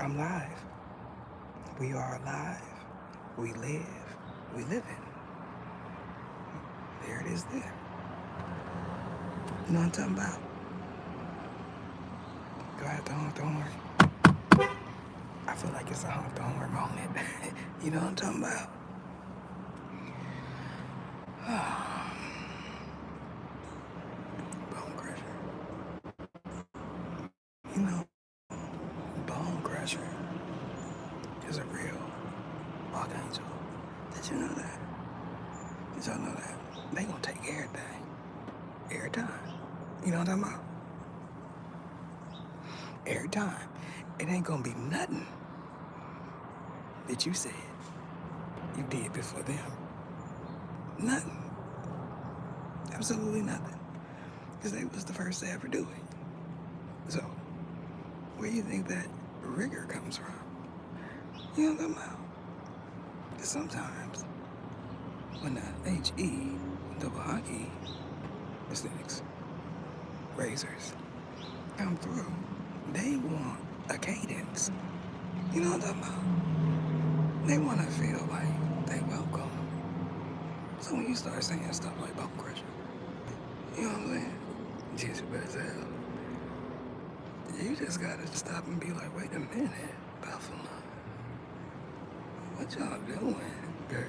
I'm live. We are alive. We live. We live in. There it is there. You know what I'm talking about? Go ahead, don't worry. I feel like it's a honk the horn moment. You know what I'm talking about? Bone crusher. You know, bone crusher is a real archangel. Did you know that? Did y'all know that? They gonna take everything. Every time. You know what I'm talking about? Every time. It ain't gonna be nothing that you said you did before them. Nothing. Absolutely nothing. Because they was the first to ever do it. So, where do you think that rigor comes from? You know what I'm talking about? Because sometimes, when the H-E, double hockey, mistakes, razors, come through, they want a cadence. You know what I'm talking about? They want to feel like they welcome. So when you start saying stuff like bone crusher, you know what I'm saying? Jesus, but as hell. You just gotta stop and be like, wait a minute, Buffalo. What y'all doing, girl?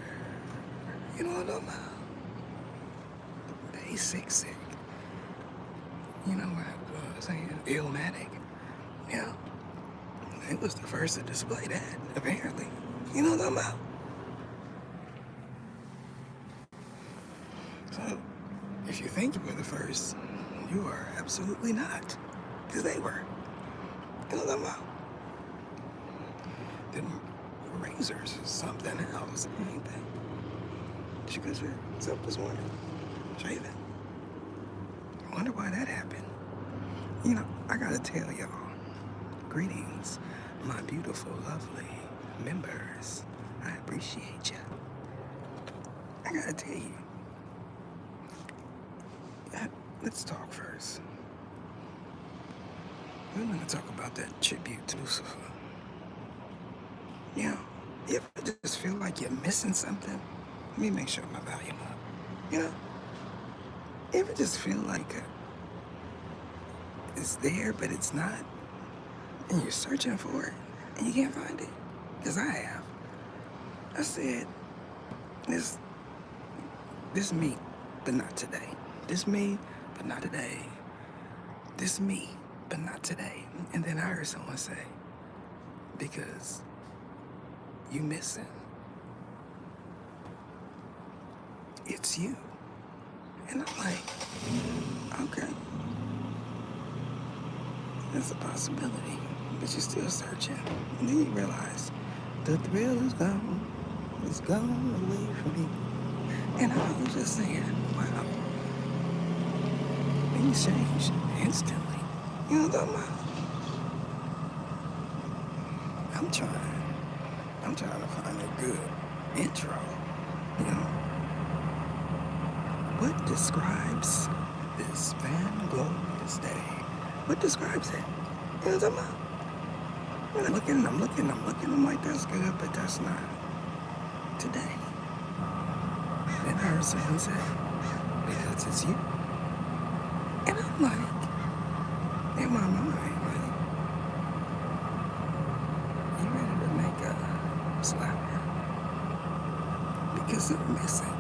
You know what I'm talking about? They sick. You know what I'm saying? Illmatic. Yeah. They was the first to display that, apparently. You know what I'm talking about? So, if you think you were the first, you are absolutely not. Because they were. You know what I'm talking about? Then razors is something else, ain't they? Did you get yourself this morning? Shaving. I wonder why that happened. You know, I gotta tell y'all, greetings, my beautiful, lovely members. I appreciate you. I gotta tell you, let's talk first. We're gonna talk about that tribute to Lucifer. You know, you ever just feel like you're missing something? Let me make sure my volume up. You know, you ever just feel like it's there, but it's not? And you're searching for it, and you can't find it? Because I have. I said, this me, but not today. This me, but not today. This me, but not today. And then I heard someone say, because you missing. It's you. And I'm like, okay. That's a possibility. But you're still searching. And then you realize the thrill is gone. It's gone away from me. And I was just saying, wow, things change instantly. You know what I'm talking about? I'm trying to find a good intro. You know, what describes this fan glorious day? What describes it? You know what I'm talking about? And I'm like, that's good, but that's not today. Then I heard someone say, because it's you. And I'm like, in my mind, like, you ready to make a slap now? Because I'm missing.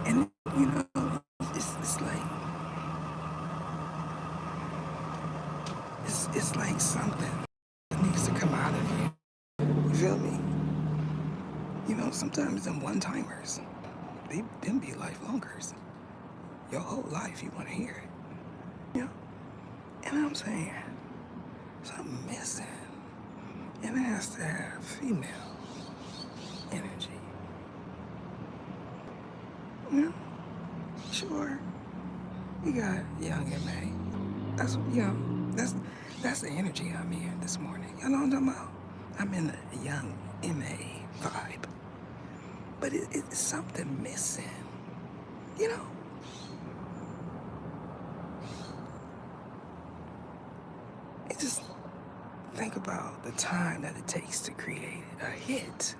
And, you know, it's like, it's like something that needs to come out of you. You feel me? You know, sometimes them one-timers, them be lifelongers. Your whole life you want to hear it. You know? And I'm saying, something missing. And it has to have female energy. You know? Sure. You got young MA. That's, you know, that's the energy I'm in this morning. You know what I'm talking about? I'm in the young MA vibe. But it's something missing. You know? It just, think about the time that it takes to create a hit.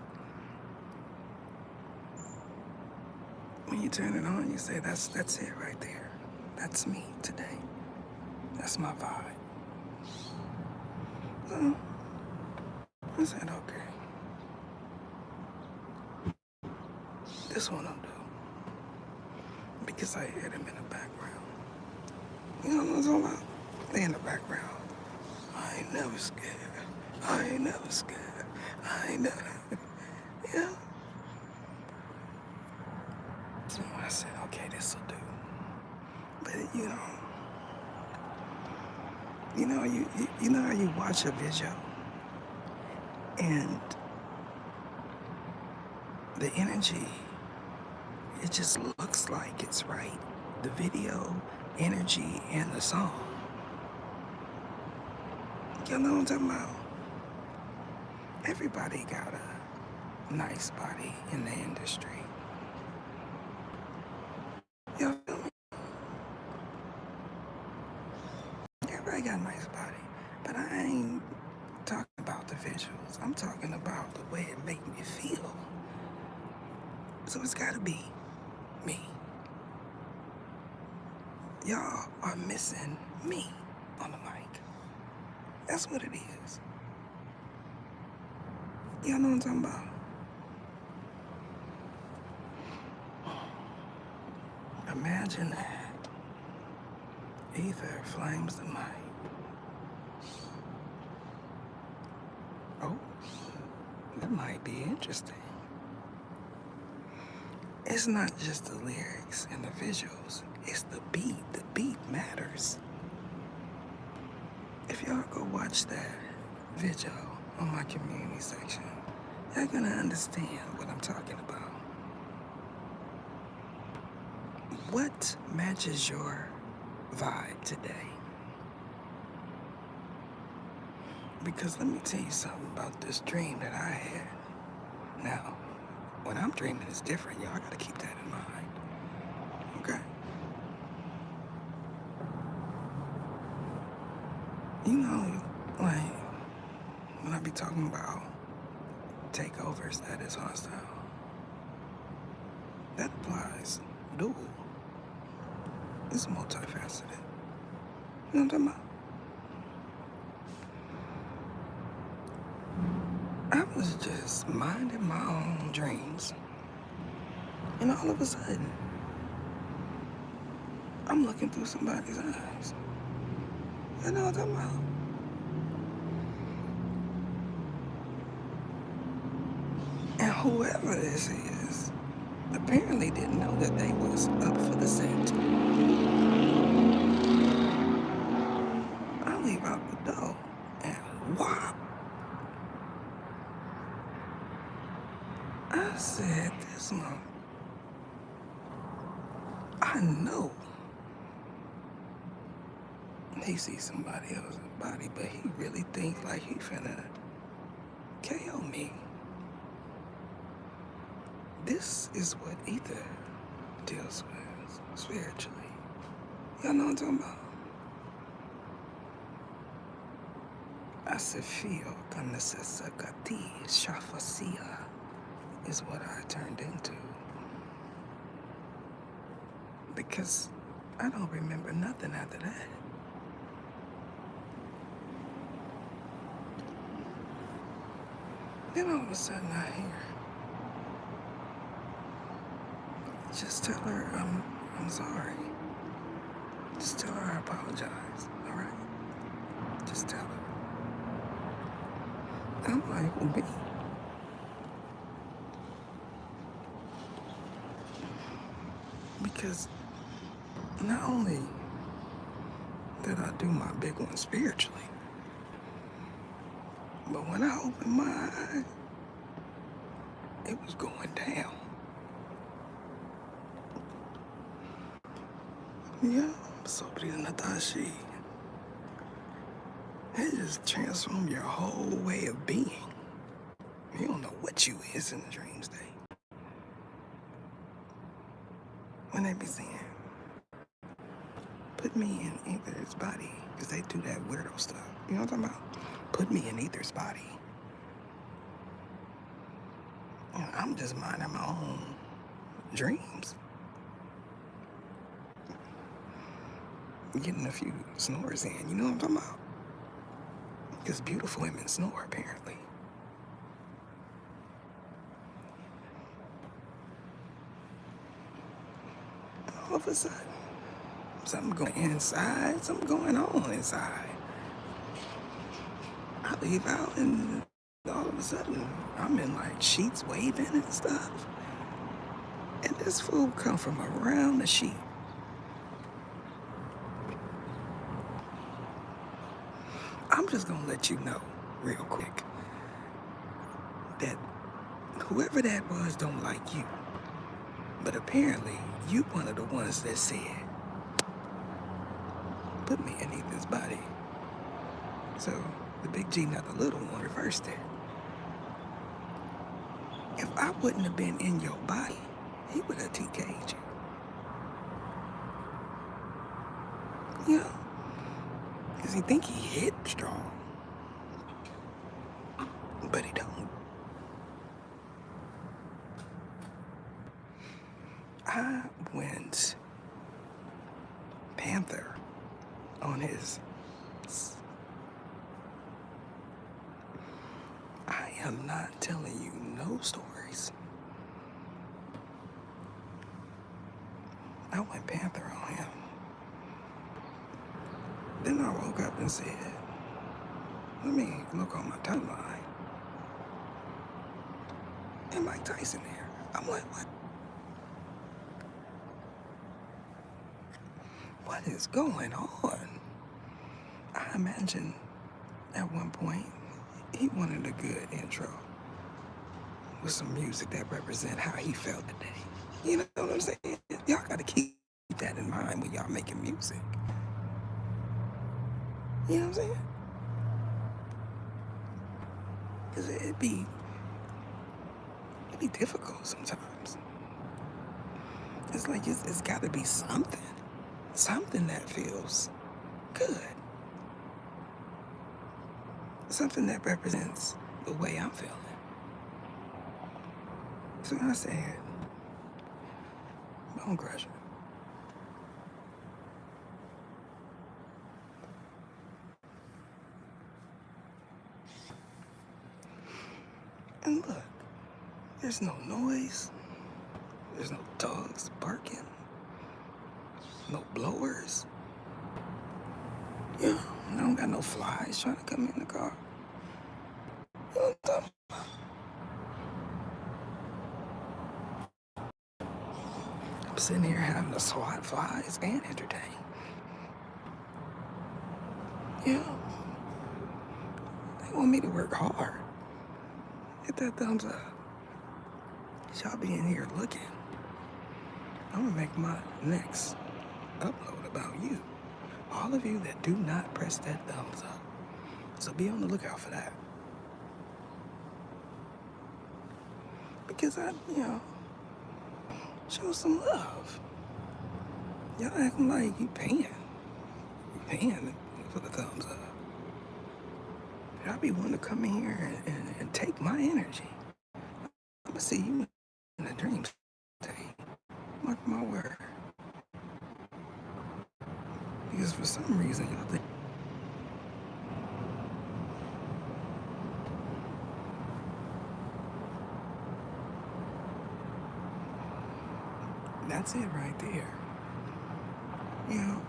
When you turn it on, you say, that's it right there. That's me today. That's my vibe. So I said, okay, this one I'll do. Because I hear them in the background. You know what I'm talking about? They in the background. I ain't never scared. I ain't never scared. I ain't never. Yeah. So I said, okay, this'll do. But you know how you watch a video and the energy, it just looks like it's right. The video, energy, and the song. You know what I'm talking about? Everybody got a nice body in the industry. You feel me? Everybody got a nice body. But I ain't talking about the visuals. I'm talking about the way it make me feel. So it's gotta be me. Y'all are missing me on the mic. That's what it is. Y'all know what I'm talking about? Imagine that. Ether flames the mic. Oh, that might be interesting. It's not just the lyrics and the visuals. It's the beat. The beat matters. If y'all go watch that video on my community section, y'all gonna understand what I'm talking about. What matches your vibe today? Because let me tell you something about this dream that I had. Now, when I'm dreaming, it's different, y'all. I gotta keep that in mind. Okay? You know, like, when I be talking about takeovers that is hostile, that applies dual. It's multifaceted. You know what I'm talking about? I was just minding my own dreams. And all of a sudden, I'm looking through somebody's eyes. You know what I'm talking about? And whoever this is, apparently didn't know that they was up for the set. I leave out the door and whop. I said, this month, I know he sees somebody else's body, but he really thinks like he finna KO me. This is what ether deals with spiritually. Y'all know what I'm talking about? Asifio Kanasesakati Shafasia is what I turned into. Because I don't remember nothing after that. Then all of a sudden I hear, just tell her I'm sorry. Just tell her I apologize, all right? Just tell her. I'm like, well, me? Because not only did I do my big one spiritually, but when I opened my eyes, it was going down. Yeah, sobre Natashi. It just transformed your whole way of being. You don't know what you is in the dream state. When they be saying, put me in either's body, because they do that weirdo stuff. You know what I'm talking about? put me in either's body. And I'm just minding my own dreams. Getting a few snores in, you know what I'm talking about? Because beautiful women snore, apparently. All of a sudden, something going inside, something going on inside. I leave out and all of a sudden, I'm in like sheets waving and stuff. And this fool come from around the sheet. I'm just gonna let you know real quick that whoever that was don't like you. But apparently, you one of the ones that said, put me in Ethan's body. So the big G, not the little one, reversed it. If I wouldn't have been in your body, he would have TK'd you. You know? Because he think he hit strong. But he don't. I went Panther on his. I am not telling you no stories. I went Panther on him. Then I woke up and said, let me look on my timeline. And Mike Tyson there. I'm like, what? What is going on? I imagine at one point he wanted a good intro with some music that represent how he felt that day. You know what I'm saying? Y'all gotta keep that in mind when y'all making music. You know what I'm saying? Because it'd be difficult sometimes. It's like it's gotta be something that feels good. Something that represents the way I'm feeling. So I said, Bone Crusher. And look, there's no noise. There's no dogs barking. No blowers. Yeah, I don't got no flies trying to come in the car. You know what I'm talking about? I'm sitting here having to swat flies and entertain. Yeah. They want me to work hard. Hit that thumbs up. Y'all be in here looking. I'm gonna make my next upload about you. All of you that do not press that thumbs up. So be on the lookout for that. Because I, show some love. Y'all acting like you paying. You paying for the thumbs up. Y'all be wanting to come in here and take my energy. I'm gonna see you in a dream state. Mark my word. Because for some reason y'all think that's it right there. You know?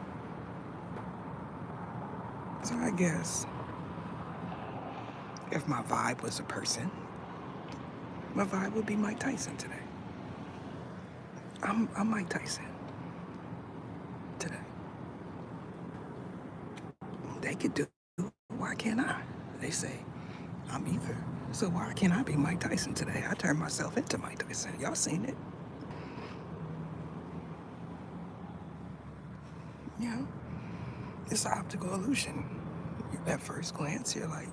So I guess if my vibe was a person, my vibe would be Mike Tyson today. I'm Mike Tyson today. They could do, why can't I? They say, I'm either. So why can't I be Mike Tyson today? I turned myself into Mike Tyson. Y'all seen it. You know? It's an optical illusion. At first glance, you're like,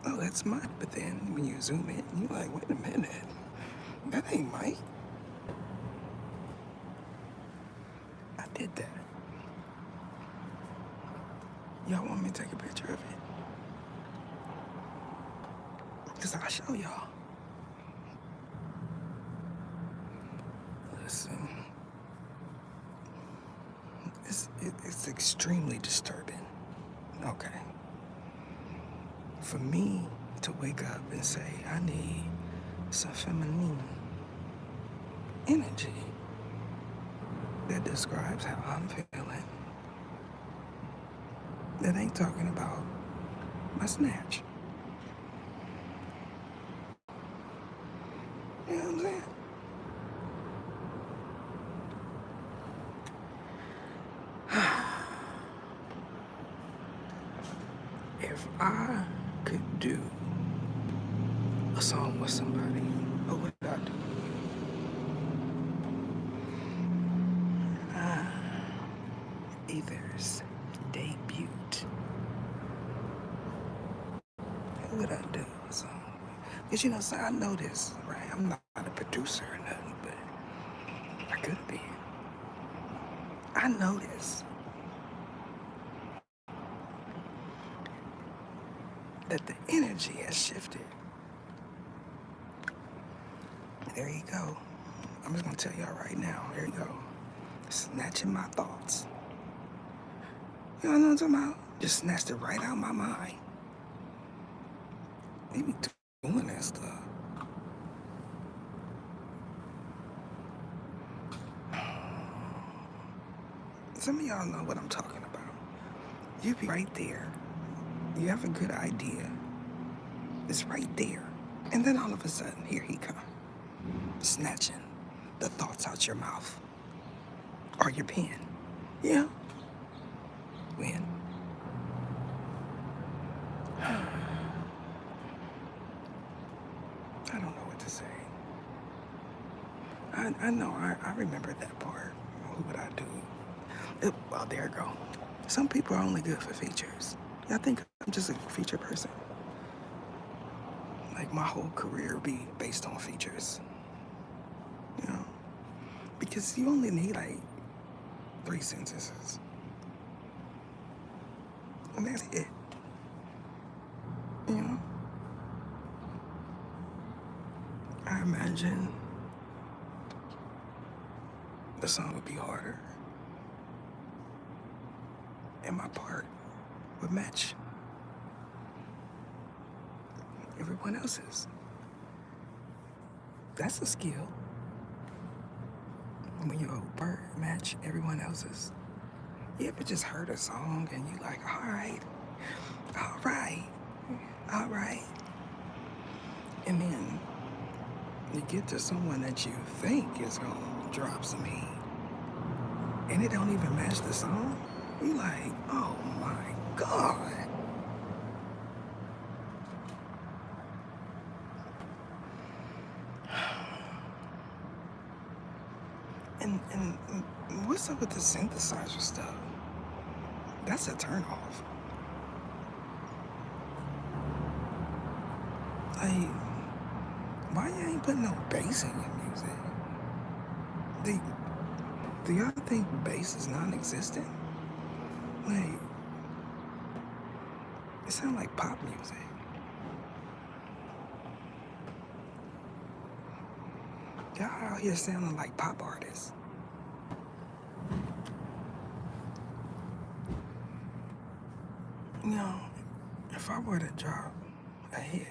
oh, that's Mike. But then when you zoom in, you're like, wait a minute. That ain't Mike. I did that. Y'all want me to take a picture of it? Because I'll show y'all. Listen, it's extremely disturbing. Okay. For me to wake up and say, I need some feminine energy that describes how I'm feeling, that ain't talking about my snatch. You know what I'm saying? If I could do a song with somebody, what would I do? Either's debut. Who would I do a song with? Because, you know, so I know this, right? I'm not a producer or nothing, but I could be. I know this. That the energy has shifted. There you go. I'm just gonna tell y'all right now. There you go. Snatching my thoughts. You know what I'm talking about? Just snatched it right out of my mind. They be doing that stuff. Some of y'all know what I'm talking about. You be right there. You have a good idea. It's right there. And then all of a sudden, here he comes. Snatching the thoughts out your mouth. Or your pen. Yeah. When? I don't know what to say. I know, I remember that part. Who would I do? Well, there you go. Some people are only good for features. I think I'm just a feature person. Like my whole career be based on features. You know? Because you only need like 3 sentences. And that's it. You know? I imagine the song would be harder. And my part would match everyone else's. That's a skill. When your part match everyone else's. You ever just heard a song and you like, all right. And then you get to someone that you think is gonna drop some heat. And it don't even match the song. You like, oh my God. And what's up with the synthesizer stuff? That's a turnoff. Like, why you ain't putting no bass in your music? Do y'all think bass is non-existent? Like, it sounds like pop music. Y'all out here sounding like pop artists. You know, if I were to drop a hit,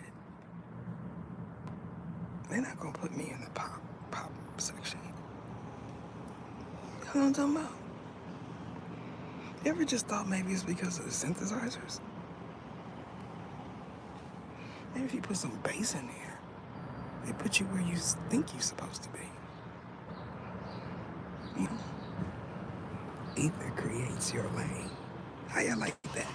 they're not gonna put me in the pop section. You know what I'm talking about? You ever just thought maybe it's because of the synthesizers? Maybe if you put some bass in there, they put you where you think you're supposed to be. You know? Ether creates your lane. How y'all like that?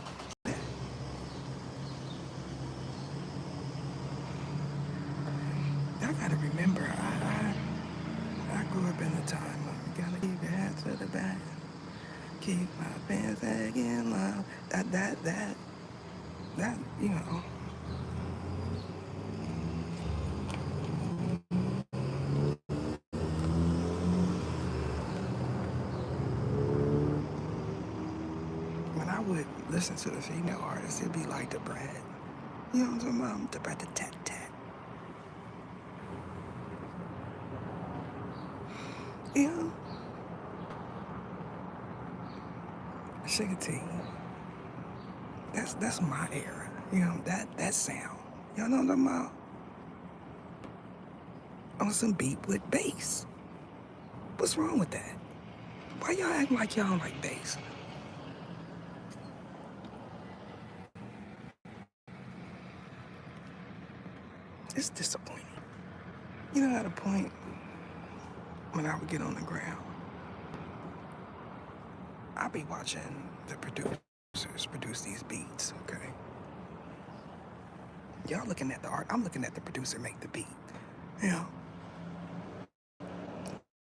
I gotta remember, I grew up in a time of gotta keep your hands to the back, keep my pants again low. That, you know. When I would listen to the female artists, it'd be like the Brad. You know what I'm talking about? The Brad, the tat tat. You know, Sugar T. That's my era. You know, that sound. Y'all know what I'm talking about? On some beat with bass. What's wrong with that? Why y'all acting like y'all don't like bass? It's disappointing. You know, at a point when I would get on the ground, I'd be watching the producers produce these beats, okay? Y'all looking at the art, I'm looking at the producer make the beat. You know,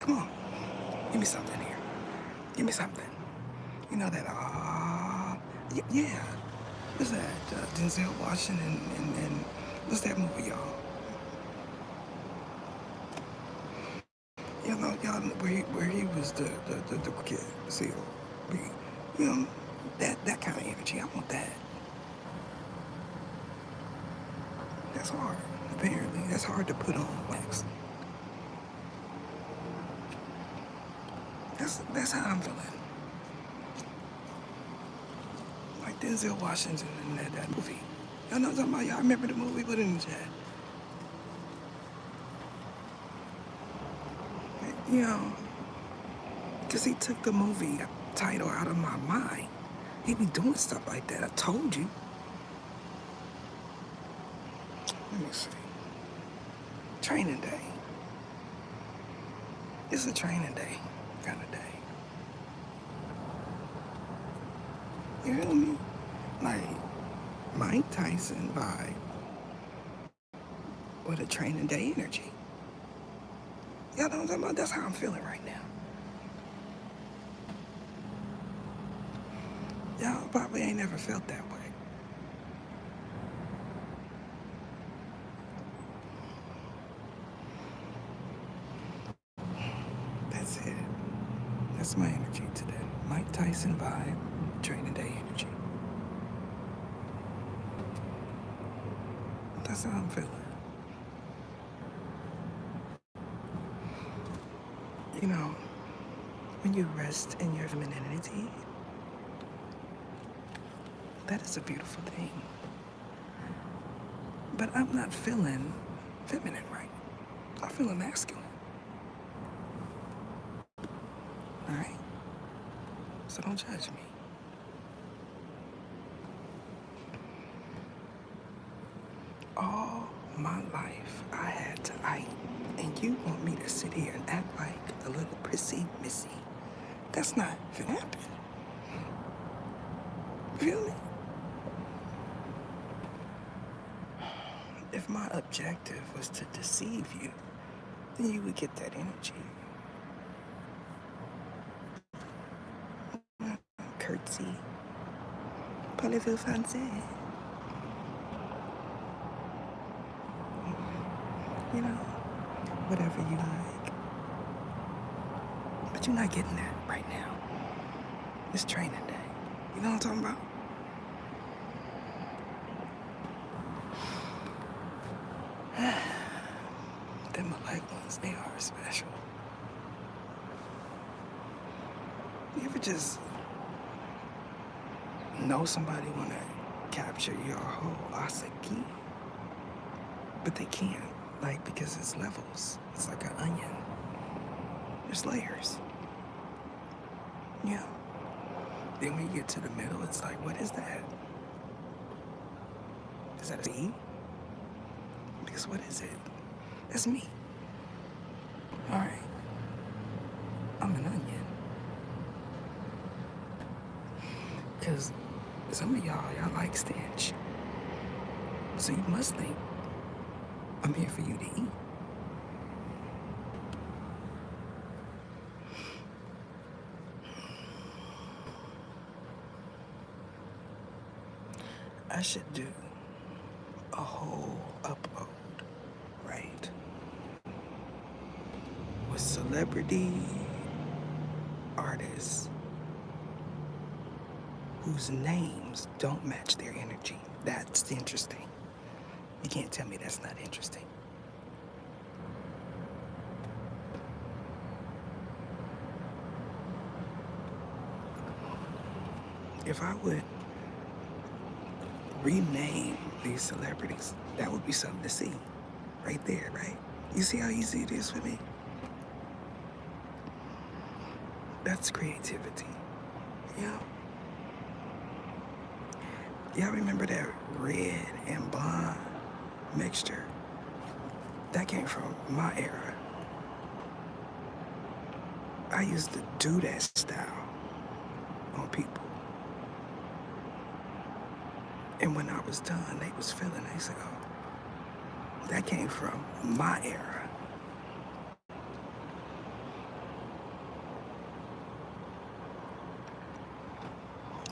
come on, give me something here. Give me something. You know that, yeah. What's that? Denzel Washington and what's that movie, y'all? Y'all where he was the kid, seal. You know, that kind of energy. I want that. That's hard, apparently. That's hard to put on wax. That's how I'm feeling. Like Denzel Washington in that movie. Y'all know what I'm talking about? Y'all remember the movie? Put it in the chat. You know, because he took the movie title out of my mind. He be doing stuff like that. I told you. Let me see. Training day. It's a training day kind of day. You feel me? Like Mike Tyson vibe with a training day energy. Y'all know what I'm talking about? That's how I'm feeling right now. Y'all probably ain't never felt that way. That's it. That's my energy today. Mike Tyson vibe, training day energy. That's how I'm feeling. You know, when you rest in your femininity, that is a beautiful thing. But I'm not feeling feminine right. I'm feeling masculine. All right? So don't judge me. All my life, I had to fight. And you want me to sit here and act like a little prissy missy. That's not gonna happen. Feel me? If my objective was to deceive you, then you would get that energy. Curtsy. Parlez-vous français? You know, whatever you like. But you're not getting that right now. It's training day. You know what I'm talking about? Them black ones, they are special. You ever just know somebody wanna capture your whole asaki, but they can't, like, because it's levels. It's like an onion. There's layers. Yeah. Then when you get to the middle, it's like, what is that? Is that a seed? Because what is it? That's me. All right. I'm an onion. Because some of y'all like stench. So you must think I'm here for you to eat. I should do a whole upload, right? With celebrity artists whose names don't match their energy. That's interesting. You can't tell me that's not interesting. If I would rename these celebrities, that would be something to see right there, right? You see how easy it is for me? That's creativity. Yeah. Y'all remember that red and blonde mixture? That came from my era. I used to do that style on people. And when I was done, they was feeling it. They said, oh, that came from my era.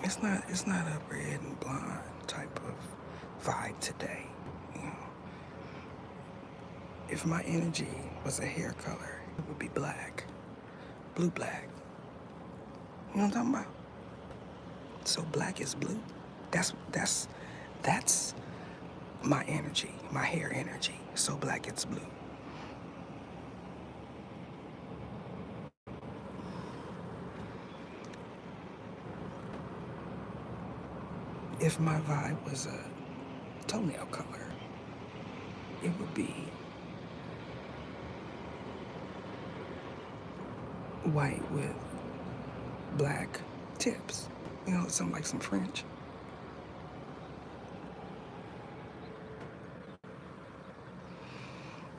It's not a red and blonde type of vibe today. You know, if my energy was a hair color, it would be black, blue black. You know what I'm talking about? So black is blue. That's my energy, my hair energy. So black it's blue. If my vibe was a toenail color, it would be white with black tips. You know, something like some French.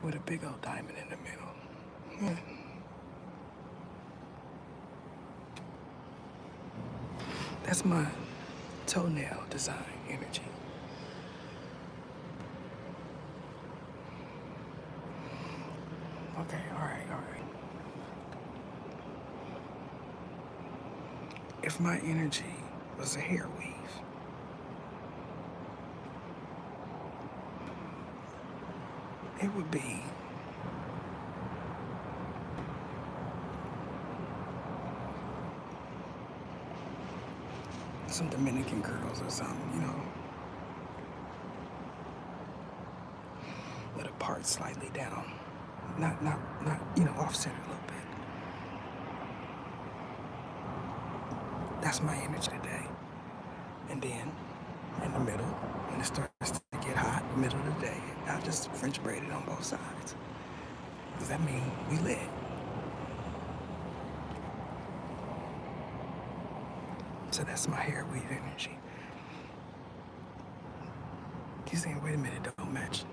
With a big old diamond in the middle. Yeah. That's my toenail design energy. Okay, all right. If my energy was a hair weave, it would be some Dominican girls or something, you know, with a part slightly down, not, you know, off center a little bit. That's my energy today. And then in the middle, when it starts to get hot, middle of the day, I just French braid it on both sides. Does that mean we lit? So that's my hair weave energy. You saying, wait a minute, don't match.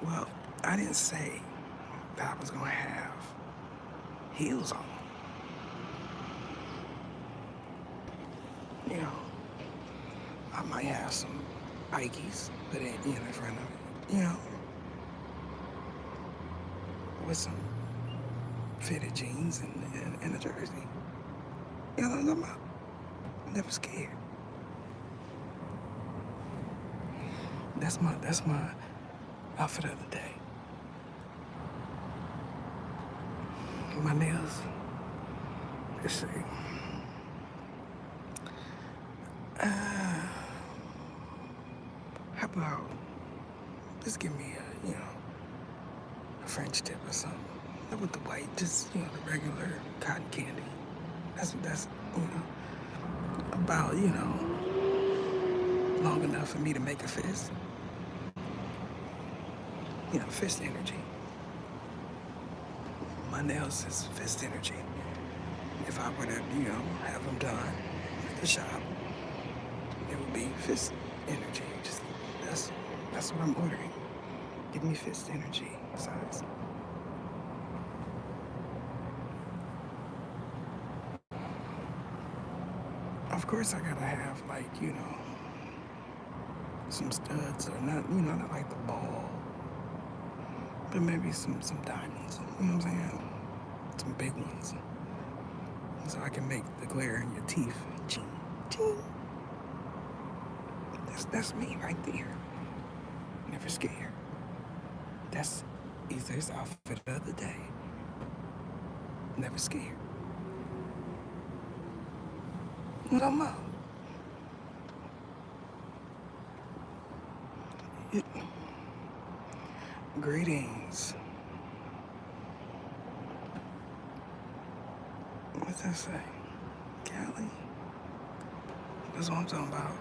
Well, I didn't say that I was gonna have heels on. You know, I might have some Ikes, but it, you know, in front of it, you know, with some fitted jeans and a jersey. You know what I'm talking about? Never scared. That's my outfit of the day. My nails. Let's see. How about just give me a, you know, a French tip or something. Not with the white, just, you know, the regular cotton candy. That's you know, about, you know, long enough for me to make a fist. You know, fist energy. My nails is fist energy. If I were to, you know, have them done at the shop, it would be fist energy. Just that's what I'm ordering. Give me fist energy size. Of course I gotta have, like, you know, some studs, or not, you know, not like the ball, but maybe some diamonds, you know what I'm saying? Some big ones. So I can make the glare in your teeth. Ching, ching. That's me right there. Never scared. That's Ether's outfit of the day. Never scared. What I'm about? Greetings. What's that say? Cali? That's what I'm talking about.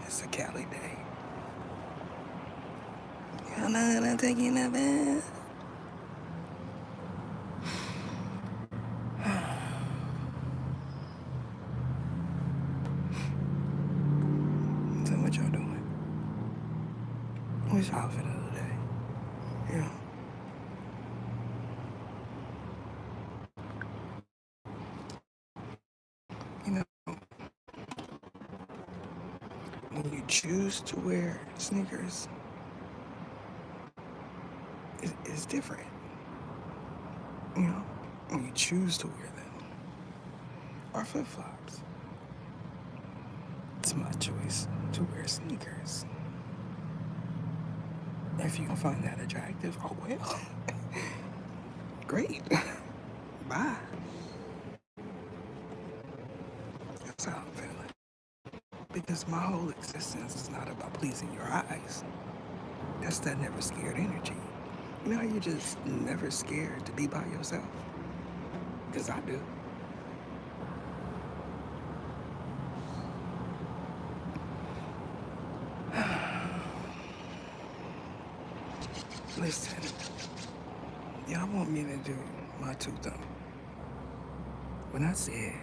It's a Cali day. Y'all know that I'm taking a bath. So what y'all doing? What's your outfit of the day? Yeah. You know, when you choose to wear sneakers, it's different. You know, when you choose to wear them, or flip flops, it's my choice to wear sneakers. If you find that attractive, oh well, great. Bye. That's how I'm feeling. Because my whole existence is not about pleasing your eyes. That's that never scared energy. You know how you're just never scared to be by yourself? Because I do. Listen, y'all want me to do my two thumbs. When I said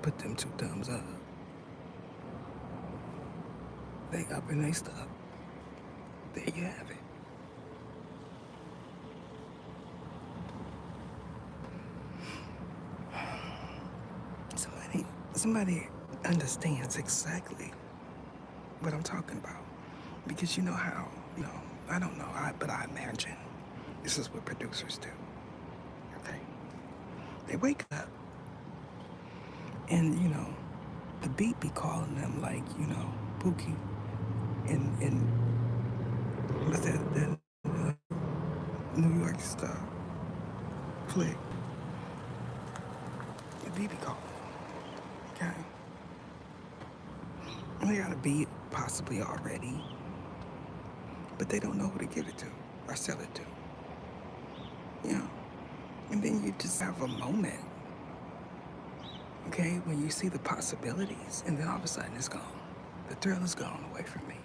put them two thumbs up, they up and they stuck. There you have it. Somebody understands exactly what I'm talking about. Because you know how, I don't know, but I imagine this is what producers do. Okay? They wake up and, the beat be calling them like, Pookie and what's that New York stuff flick. The beat be calling. Okay? And they got a beat possibly already, but they don't know who to give it to or sell it to. And then you just have a moment, okay, when you see the possibilities, and then all of a sudden it's gone. The thrill is gone away from me.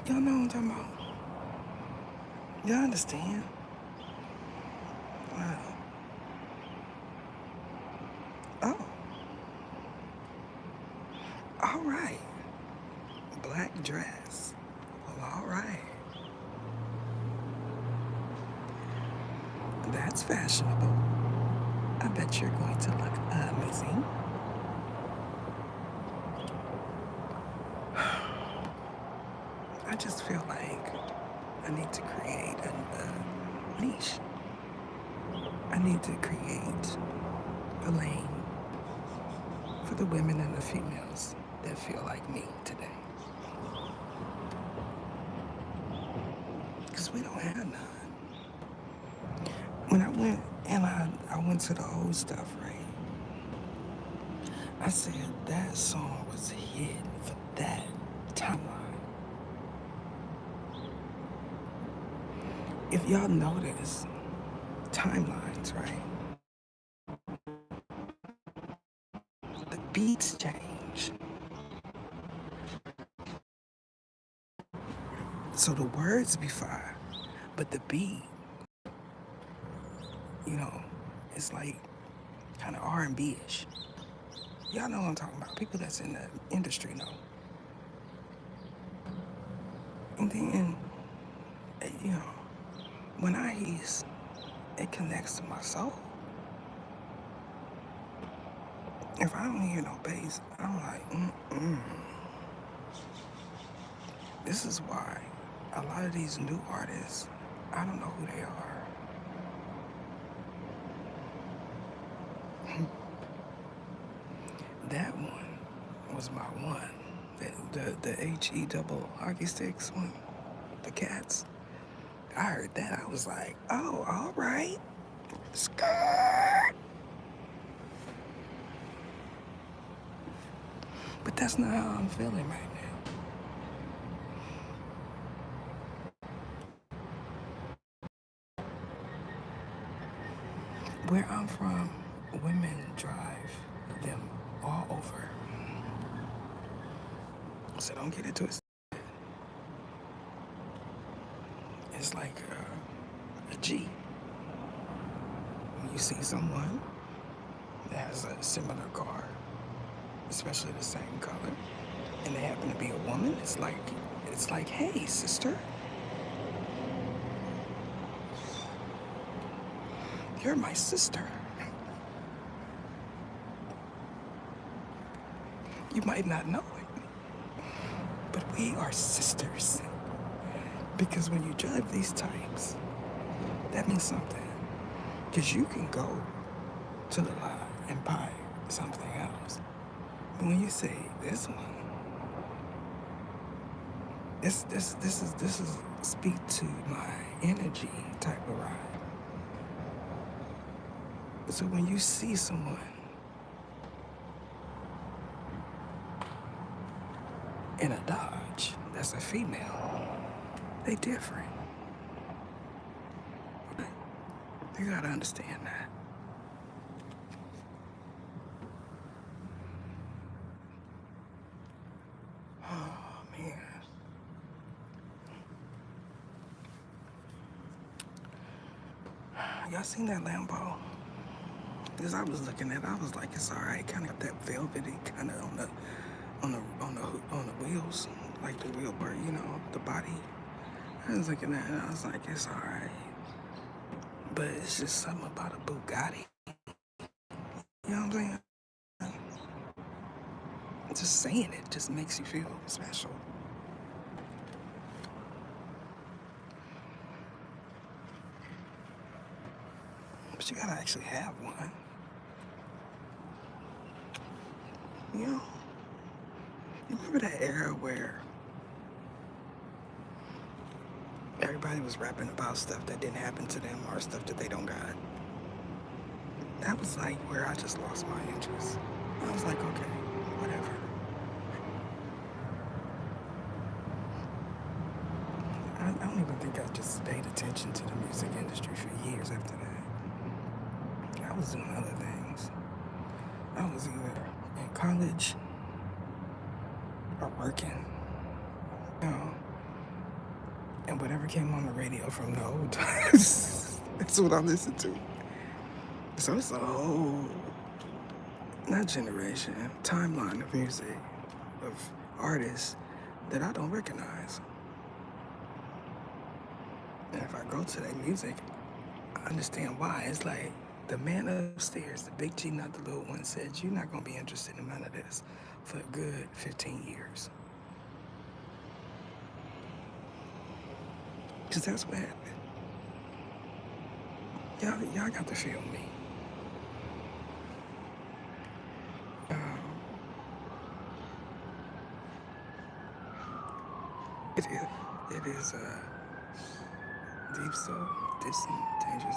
Y'all know what I'm talking about? Y'all understand? Wow. Oh. All right. Black dress. Well, all right. That's fashionable. I bet you're going to look amazing. I just feel like I need to create a niche. I need to create a lane for the women and the females that feel like me today. Because we don't have none. When I went and I went to the old stuff, right? I said that song was a hit for that timeline. If y'all notice, timelines, right? The beats change. So the words be fire, but the beat, it's like kind of R&B-ish. Y'all know what I'm talking about. People that's in the industry know. And then, when I hear it connects to my soul. If I don't hear no bass, I'm like, This is why a lot of these new artists, I don't know who they are. That one was my one. The HE double hockey sticks one, the cats. I heard that. I was like, oh, all right. Skirt. But that's not how I'm feeling right now. Where I'm from, women drive them all over. So don't get it twisted. It's like a G. When you see someone that has a similar car, especially the same color, and they happen to be a woman, it's like, hey, sister, you're my sister. You might not know it, but we are sisters. Because when you drive these types, that means something. Because you can go to the lot and buy something else. But when you say this one, this is speak to my energy type of ride. So when you see someone in a Dodge that's a female, they different. You gotta understand that. Oh man. Y'all seen that Lambo? Because I was looking at it, I was like, it's alright, kinda got that velvety kinda on the wheels, like the wheel part, you know, the body. I was looking at it, I was like, it's alright. But it's just something about a Bugatti. You know what I'm saying? Just saying it just makes you feel special. But you gotta actually have one. You know? You remember that era where everybody was rapping about stuff that didn't happen to them or stuff that they don't got? That was like where I just lost my interest. I was like, okay, whatever. I don't even think I just paid attention to the music industry for years after that. I was doing other things. I was either in college or working, you know, and whatever came on the radio from the old times, that's what I listened to. So it's a whole, not generation, timeline of music, of artists that I don't recognize. And if I go to that music, I understand why. It's like the man upstairs, the big G, not the little one, said, you're not going to be interested in none of this for a good 15 years. Because that's what happened. Y'all got to feel me. It is deep soul, distant, dangerous.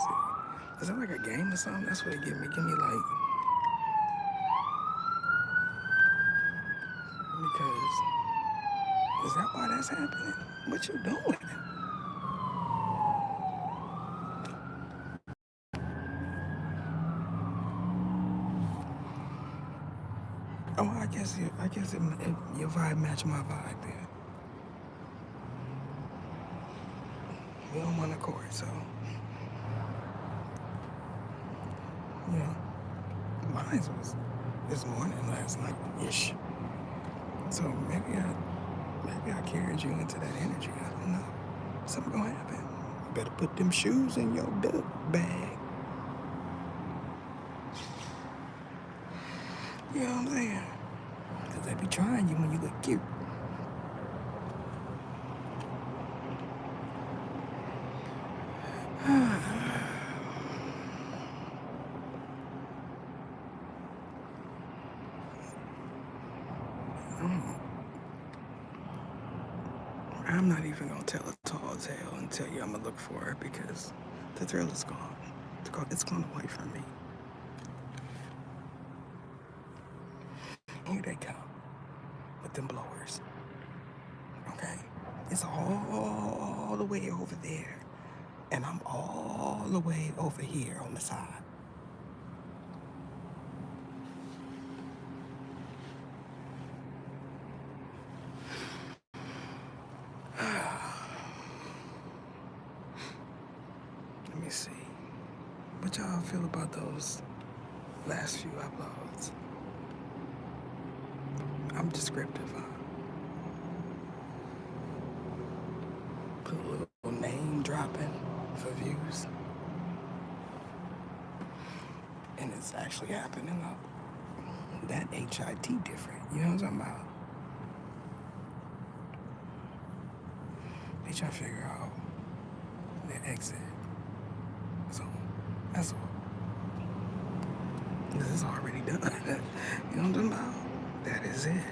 Is that like a game or something? That's what it give me. Give me like, because is that why that's happening? What you doing? Oh, I guess your vibe match my vibe then. We on one accord, so you know, mine was this morning, last night ish. So maybe I carried you into that energy. I don't know. Something gonna happen. You better put them shoes in your book bag. You know what I'm saying? Because they be trying you when you look cute. I'm not even gonna tell a tall tale and tell you I'm gonna look for her because the thrill is gone. It's gone away from me. Here they come with them blowers. Okay? It's all the way over there. And I'm all the way over here on the side. What y'all feel about those last few uploads? I'm descriptive, huh? Put a little name dropping for views. And it's actually happening though. That HIT different. You know what I'm talking about? They try to figure out their exit. So that's all. This is already done. You know what I'm talking about? That is it.